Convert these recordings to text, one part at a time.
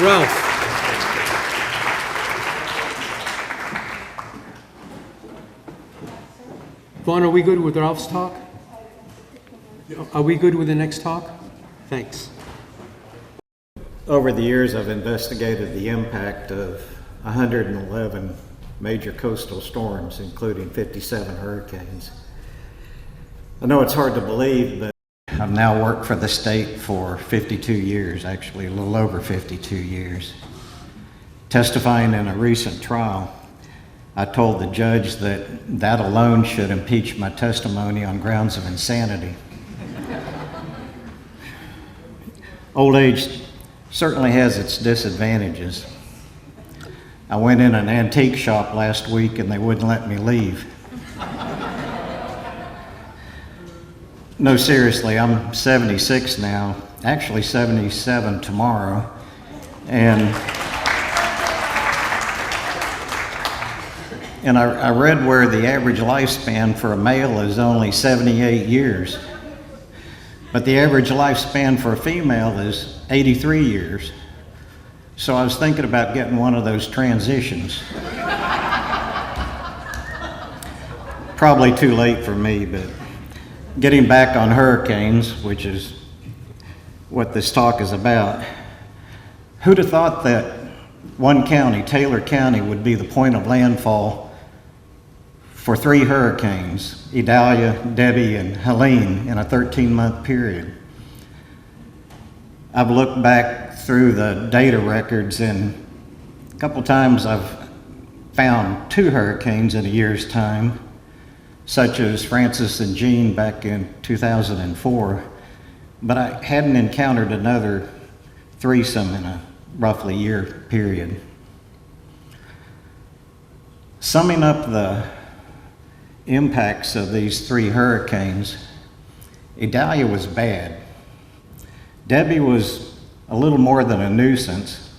Ralph. Vaughn, are we good with Ralph's talk? Are we good with the next talk? Thanks. Over the years, I've investigated the impact of 111 major coastal storms, including 57 hurricanes. I know it's hard to believe, but I've now worked for the state for 52 years, actually a little over 52 years. Testifying in a recent trial, I told the judge that alone should impeach my testimony on grounds of insanity. Old age certainly has its disadvantages. I went in an antique shop last week and they wouldn't let me leave. No, seriously, I'm 76 now, actually 77 tomorrow, and I read where the average lifespan for a male is only 78 years, but the average lifespan for a female is 83 years. So I was thinking about getting one of those transitions. Probably too late for me, but getting back on hurricanes, which is what this talk is about, who'd have thought that one county, Taylor County, would be the point of landfall for 3 hurricanes, Idalia, Debby, and Helene, in a 13-month period. I've looked back through the data records, and a couple times I've found 2 hurricanes in a year's time, such as Francis and Jean back in 2004, but I hadn't encountered another threesome in a roughly year period. Summing up the impacts of these 3 hurricanes, Idalia was bad. Debby was a little more than a nuisance,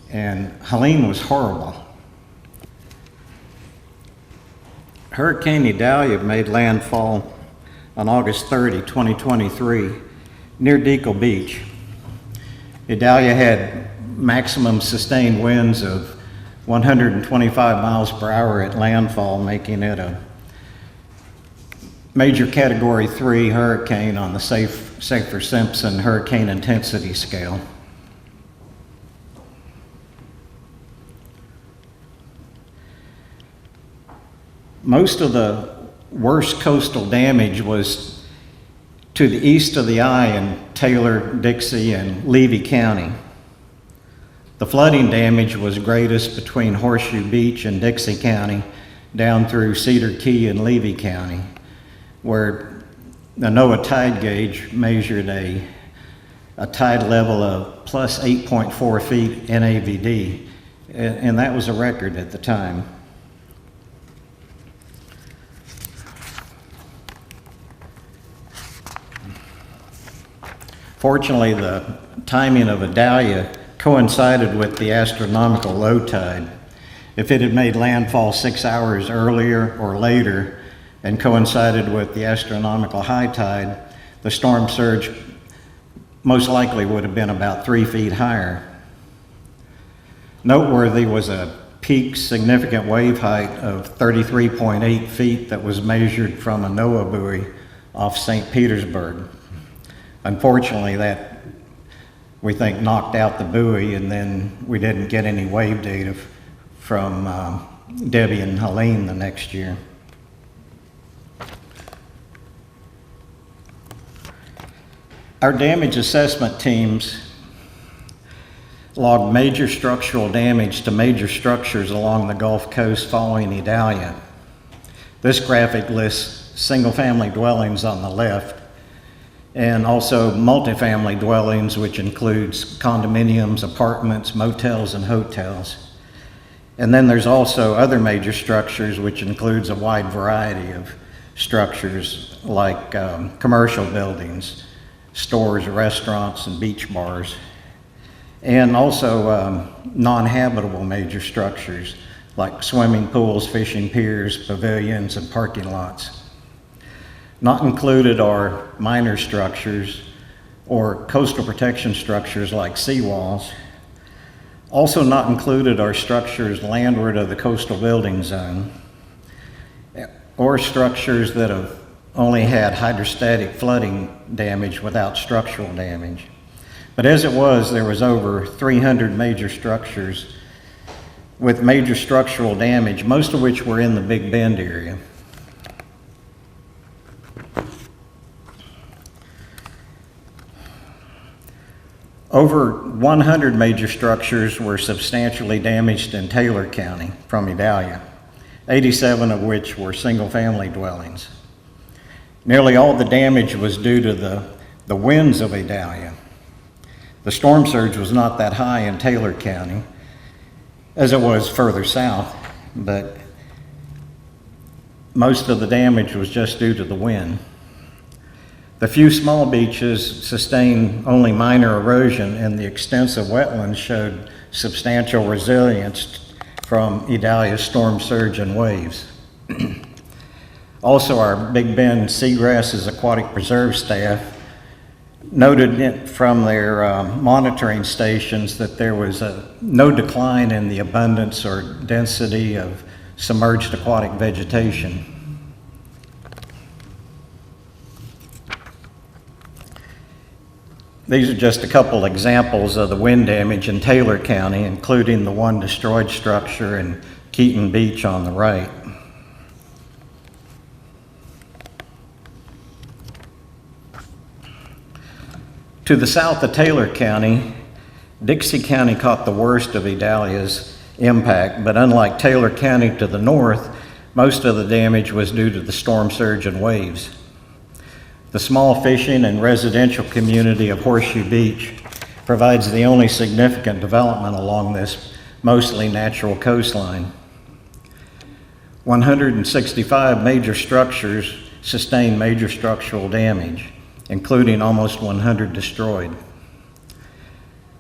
and Helene was horrible. Hurricane Idalia made landfall on August 30, 2023, near Deacle Beach. Idalia had maximum sustained winds of 125 miles per hour at landfall, making it a major Category 3 hurricane on the Saffir-Simpson hurricane intensity scale. Most of the worst coastal damage was to the east of the eye in Taylor, Dixie, and Levy County. The flooding damage was greatest between Horseshoe Beach and Dixie County, down through Cedar Key and Levy County, where the NOAA tide gauge measured a tide level of plus 8.4 feet NAVD, and that was a record at the time. Fortunately, the timing of Idalia coincided with the astronomical low tide. If it had made landfall 6 hours earlier or later and coincided with the astronomical high tide, the storm surge most likely would have been about 3 feet higher. Noteworthy was a peak significant wave height of 33.8 feet that was measured from a NOAA buoy off St. Petersburg. Unfortunately, that, we think, knocked out the buoy, and then we didn't get any wave data from Debby and Helene the next year. Our damage assessment teams logged major structural damage to major structures along the Gulf Coast following Idalia. This graphic lists single-family dwellings on the left, and also multifamily dwellings, which includes condominiums, apartments, motels, and hotels. And then there's also other major structures, which includes a wide variety of structures like commercial buildings, stores, restaurants, and beach bars, and also non-habitable major structures like swimming pools, fishing piers, pavilions, and parking lots. Not included are minor structures or coastal protection structures like seawalls. Also not included are structures landward of the coastal building zone, or structures that have only had hydrostatic flooding damage without structural damage. But as it was, there was over 300 major structures with major structural damage, most of which were in the Big Bend area. Over 100 major structures were substantially damaged in Taylor County from Idalia, 87 of which were single-family dwellings. Nearly all the damage was due to the winds of Idalia. The storm surge was not that high in Taylor County as it was further south, but most of the damage was just due to the wind. The few small beaches sustained only minor erosion, and the extensive wetlands showed substantial resilience from Idalia's storm surge and waves. Also, our Big Bend Seagrasses Aquatic Preserve staff noted from their monitoring stations that there was no decline in the abundance or density of submerged aquatic vegetation. These are just a couple examples of the wind damage in Taylor County, including the one destroyed structure in Keaton Beach on the right. To the south of Taylor County, Dixie County caught the worst of Idalia's impact, but unlike Taylor County to the north, most of the damage was due to the storm surge and waves. The small fishing and residential community of Horseshoe Beach provides the only significant development along this mostly natural coastline. 165 major structures sustained major structural damage, including almost 100 destroyed.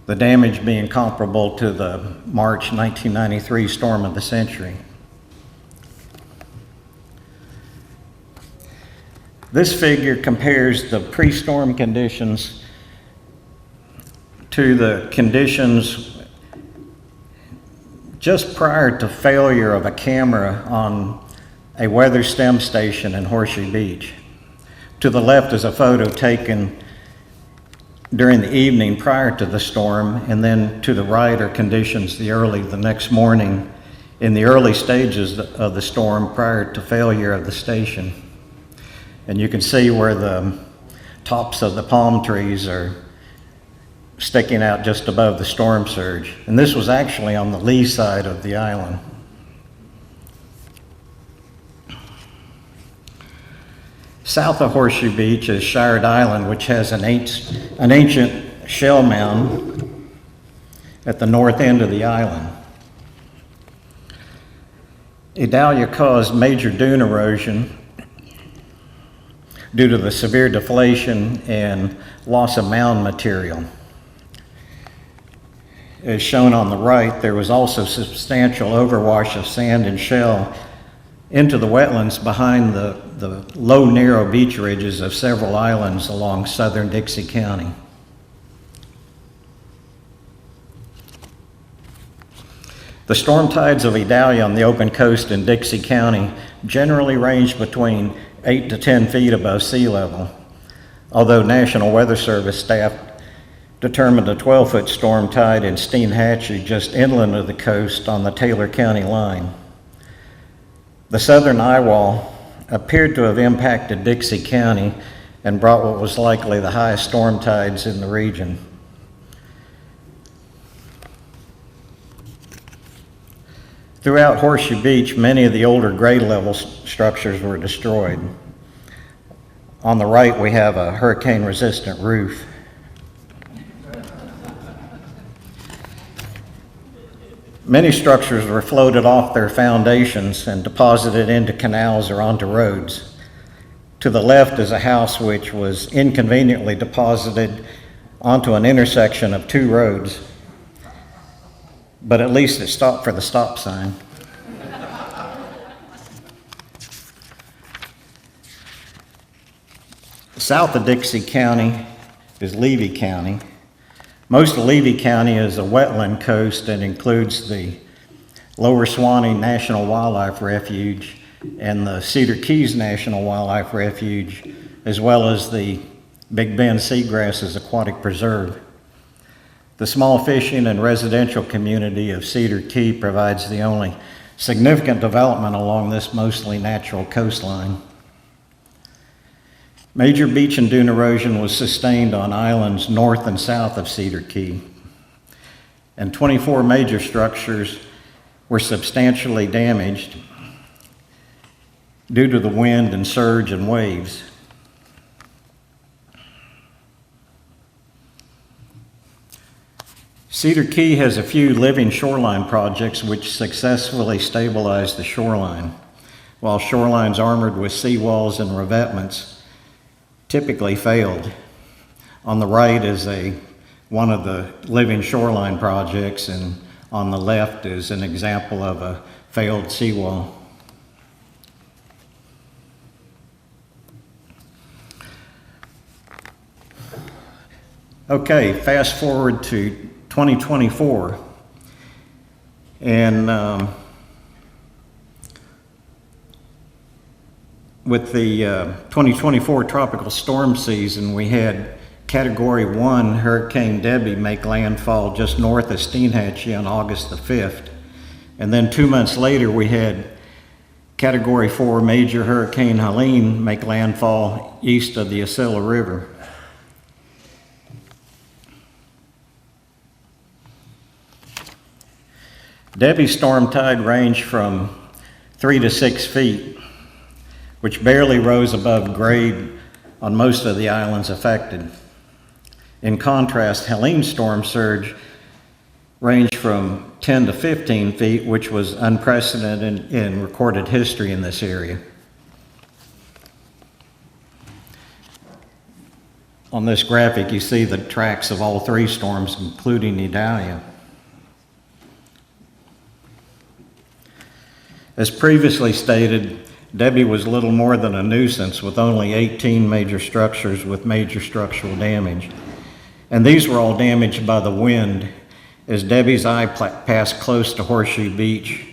The damage being comparable to the March 1993 storm of the century. This figure compares the pre-storm conditions to the conditions just prior to failure of a camera on a weather STEM station in Horseshoe Beach. To the left is a photo taken during the evening prior to the storm, and then to the right are conditions the next morning in the early stages of the storm prior to failure of the station. And you can see where the tops of the palm trees are sticking out just above the storm surge. And this was actually on the lee side of the island. South of Horseshoe Beach is Shard Island, which has an ancient shell mound at the north end of the island. Idalia caused major dune erosion due to the severe deflation and loss of mound material. As shown on the right, there was also substantial overwash of sand and shell into the wetlands behind the low, narrow beach ridges of several islands along southern Dixie County. The storm tides of Idalia on the open coast in Dixie County generally range between 8 to 10 feet above sea level, although National Weather Service staff determined a 12-foot storm tide in Steinhatchee just inland of the coast on the Taylor County line. The southern eye wall appeared to have impacted Dixie County and brought what was likely the highest storm tides in the region. Throughout Horseshoe Beach, many of the older grade level structures were destroyed. On the right, we have a hurricane-resistant roof. Many structures were floated off their foundations and deposited into canals or onto roads. To the left is a house which was inconveniently deposited onto an intersection of two roads, but at least it stopped for the stop sign. South of Dixie County is Levy County, Most of Levy County is a wetland coast and includes the Lower Swanee National Wildlife Refuge and the Cedar Keys National Wildlife Refuge, as well as the Big Bend Seagrasses Aquatic Preserve. The small fishing and residential community of Cedar Key provides the only significant development along this mostly natural coastline. Major beach and dune erosion was sustained on islands north and south of Cedar Key, and 24 major structures were substantially damaged due to the wind and surge and waves. Cedar Key has a few living shoreline projects which successfully stabilize the shoreline, while shorelines armored with seawalls and revetments typically failed. On the right is one of the living shoreline projects, and on the left is an example of a failed seawall. Okay, fast forward to 2024, and with the 2024 tropical storm season, we had Category 1 Hurricane Debby make landfall just north of Steinhatchee on August the 5th. And then 2 months later, we had Category 4 Major Hurricane Helene make landfall east of the Acela River. Debby's storm tide ranged from 3 to 6 feet, which barely rose above grade on most of the islands affected. In contrast, Helene's storm surge ranged from 10 to 15 feet, which was unprecedented in recorded history in this area. On this graphic, you see the tracks of all three storms, including Idalia. As previously stated, Debby was little more than a nuisance with only 18 major structures with major structural damage. And these were all damaged by the wind as Debby's eye passed close to Horseshoe Beach,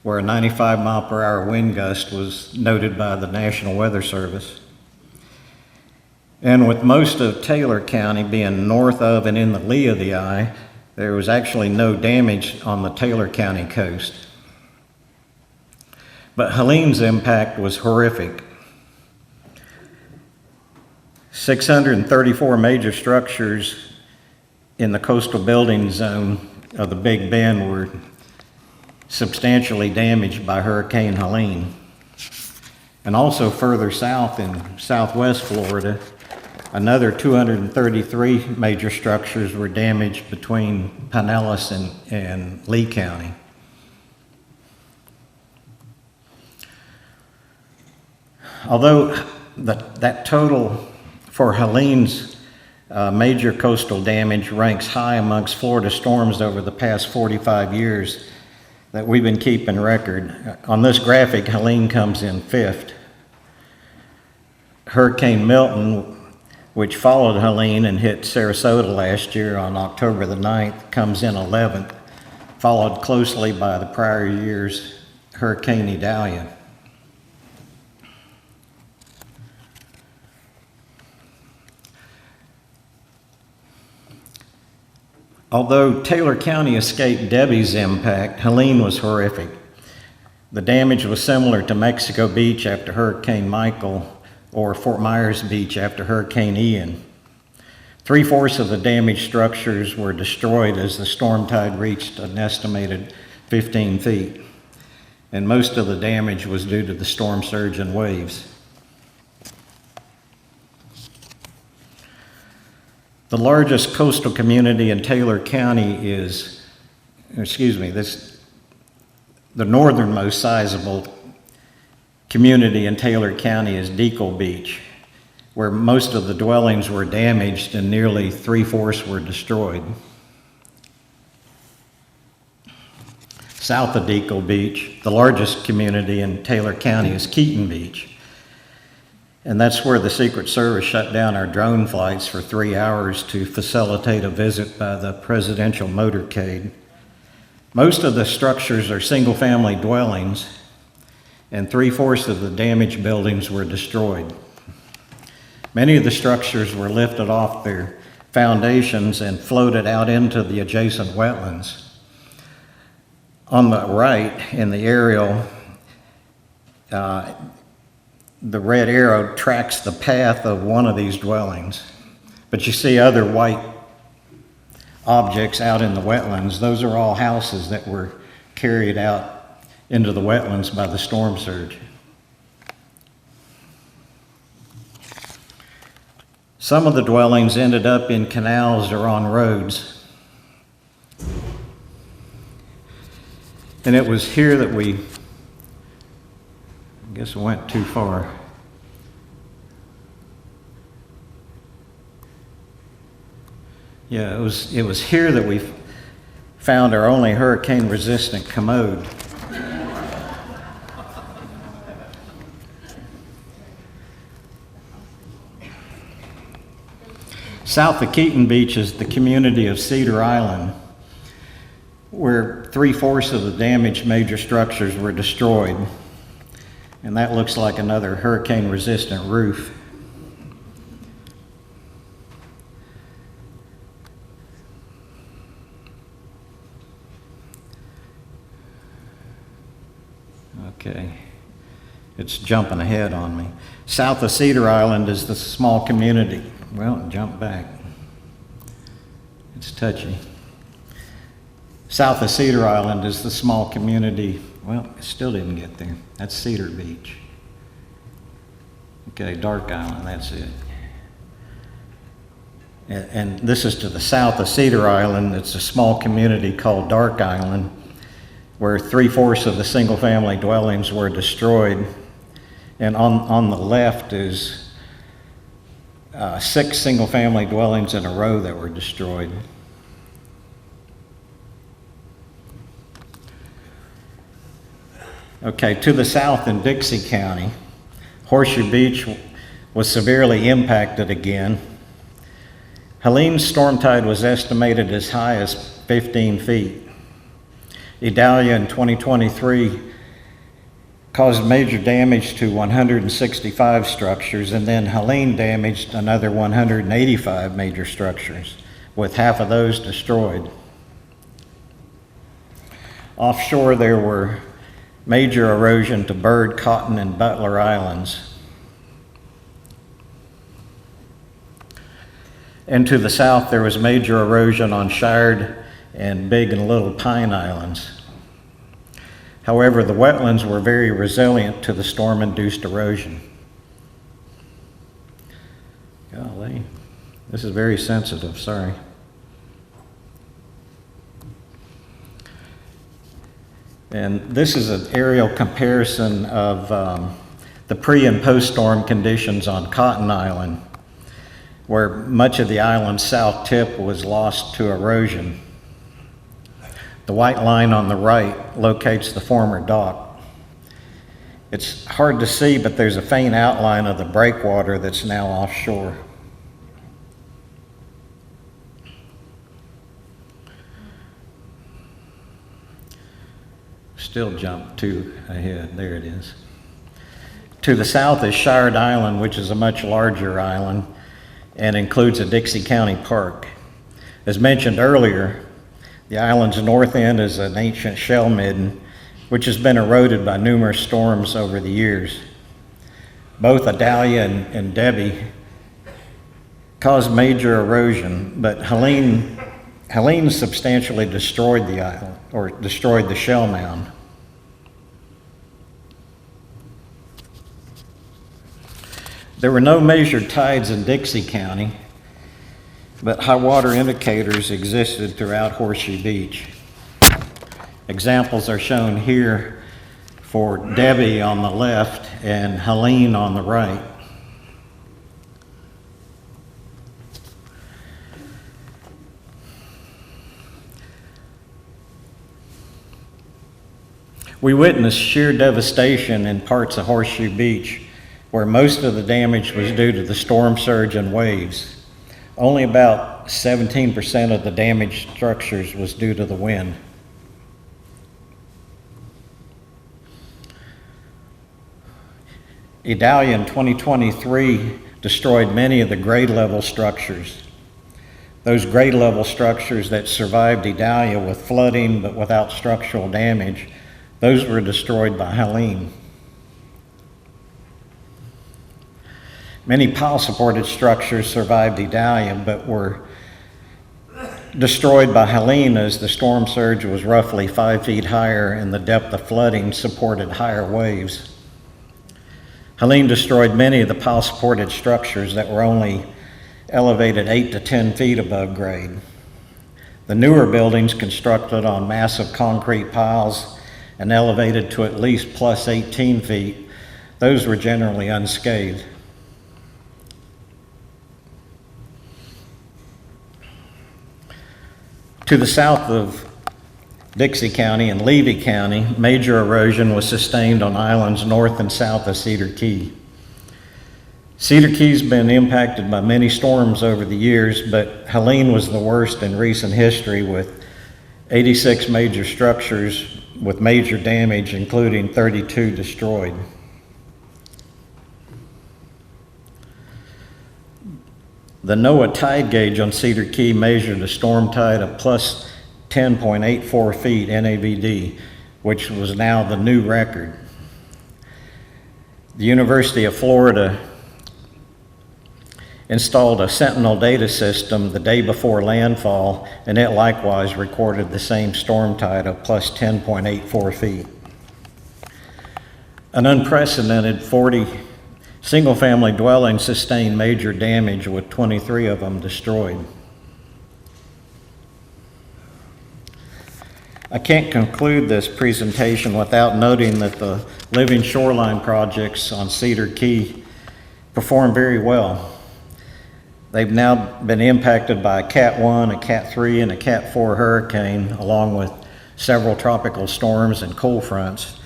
where a 95-mile-per-hour wind gust was noted by the National Weather Service. And with most of Taylor County being north of and in the lee of the eye, there was actually no damage on the Taylor County coast. But Helene's impact was horrific. 634 major structures in the coastal building zone of the Big Bend were substantially damaged by Hurricane Helene. And also further south in southwest Florida, another 233 major structures were damaged between Pinellas and Lee County. Although that total for Helene's major coastal damage ranks high amongst Florida storms over the past 45 years that we've been keeping record. On this graphic, Helene comes in 5th. Hurricane Milton, which followed Helene and hit Sarasota last year on October the 9th, comes in 11th, followed closely by the prior year's Hurricane Idalia. Although Taylor County escaped Debby's impact, Helene was horrific. The damage was similar to Mexico Beach after Hurricane Michael or Fort Myers Beach after Hurricane Ian. 3/4 of the damaged structures were destroyed as the storm tide reached an estimated 15 feet, and most of the damage was due to the storm surge and waves. The largest coastal community in Taylor County the northernmost sizable community in Taylor County is Deacle Beach, where most of the dwellings were damaged and nearly 3/4 were destroyed. South of Deacle Beach, the largest community in Taylor County is Keaton Beach. And that's where the Secret Service shut down our drone flights for 3 hours to facilitate a visit by the presidential motorcade. Most of the structures are single-family dwellings, and 3/4 of the damaged buildings were destroyed. Many of the structures were lifted off their foundations and floated out into the adjacent wetlands. On the right, in the aerial, the red arrow tracks the path of one of these dwellings, but you see other white objects out in the wetlands. Those are all houses that were carried out into the wetlands by the storm surge. Some of the dwellings ended up in canals or on roads. And it was here that I guess we went too far. Yeah, it was here that we found our only hurricane-resistant commode. South of Keaton Beach is the community of Cedar Island, where 3/4 of the damaged major structures were destroyed. And that looks like another hurricane-resistant roof. Okay, it's jumping ahead on me. South of Cedar Island is the small community. Well, jump back. It's touchy. South of Cedar Island is the small community. Well, it still didn't get there. That's Cedar Beach. Okay, Dark Island, that's it. And this is to the south of Cedar Island. It's a small community called Dark Island, where 3/4 of the single-family dwellings were destroyed. And on the left is 6 single-family dwellings in a row that were destroyed. Okay, to the south in Dixie County, Horseshoe Beach was severely impacted again. Helene's storm tide was estimated as high as 15 feet. Idalia in 2023 caused major damage to 165 structures, and then Helene damaged another 185 major structures, with half of those destroyed. Offshore, there were major erosion to Bird, Cotton, and Butler Islands. And to the south, there was major erosion on Shard and Big and Little Pine Islands. However, the wetlands were very resilient to the storm-induced erosion. Golly, this is very sensitive, sorry. And this is an aerial comparison of the pre- and post-storm conditions on Cotton Island, where much of the island's south tip was lost to erosion. The white line on the right locates the former dock. It's hard to see, but there's a faint outline of the breakwater that's now offshore. Still jump 2 ahead, there it is. To the south is Shard Island, which is a much larger island and includes a Dixie County park. As mentioned earlier, the island's north end is an ancient shell midden, which has been eroded by numerous storms over the years. Both Idalia and Debby caused major erosion, but Helene substantially destroyed the island, or destroyed the shell mound. There were no measured tides in Dixie County, but high water indicators existed throughout Horseshoe Beach. Examples are shown here for Debby on the left and Helene on the right. We witnessed sheer devastation in parts of Horseshoe Beach where most of the damage was due to the storm surge and waves. Only about 17% of the damaged structures was due to the wind. Idalia in 2023 destroyed many of the grade level structures. Those grade level structures that survived Idalia with flooding but without structural damage, those were destroyed by Helene. Many pile-supported structures survived Idalia but were destroyed by Helene as the storm surge was roughly 5 feet higher and the depth of flooding supported higher waves. Helene destroyed many of the pile-supported structures that were only elevated 8 to 10 feet above grade. The newer buildings constructed on massive concrete piles and elevated to at least plus 18 feet, those were generally unscathed. To the south of Dixie County and Levy County, major erosion was sustained on islands north and south of Cedar Key. Cedar Key's been impacted by many storms over the years, but Helene was the worst in recent history with 86 major structures with major damage, including 32 destroyed. The NOAA tide gauge on Cedar Key measured a storm tide of plus 10.84 feet NAVD, which was now the new record. The University of Florida installed a Sentinel data system the day before landfall, and it likewise recorded the same storm tide of plus 10.84 feet. An unprecedented 40 single-family dwellings sustained major damage, with 23 of them destroyed. I can't conclude this presentation without noting that the living shoreline projects on Cedar Key performed very well. They've now been impacted by a Cat 1, a Cat 3, and a Cat 4 hurricane, along with several tropical storms and cold fronts.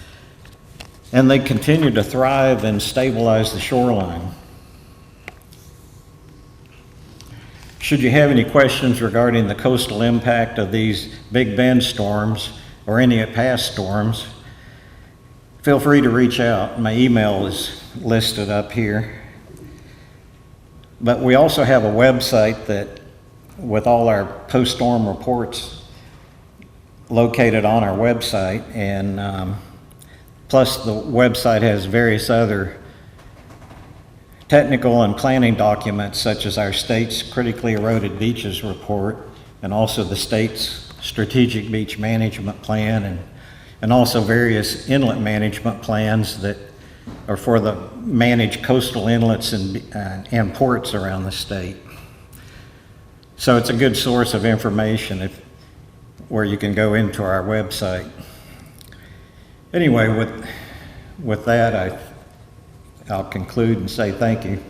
And they continue to thrive and stabilize the shoreline. Should you have any questions regarding the coastal impact of these Big Bend storms or any past storms, feel free to reach out. My email is listed up here. But we also have a website that, with all our post-storm reports located on our website, and plus the website has various other technical and planning documents, such as our state's critically eroded beaches report, and also the state's strategic beach management plan, and also various inlet management plans that are for the managed coastal inlets and ports around the state. So it's a good source of information where you can go into our website. Anyway, with that, I'll conclude and say thank you.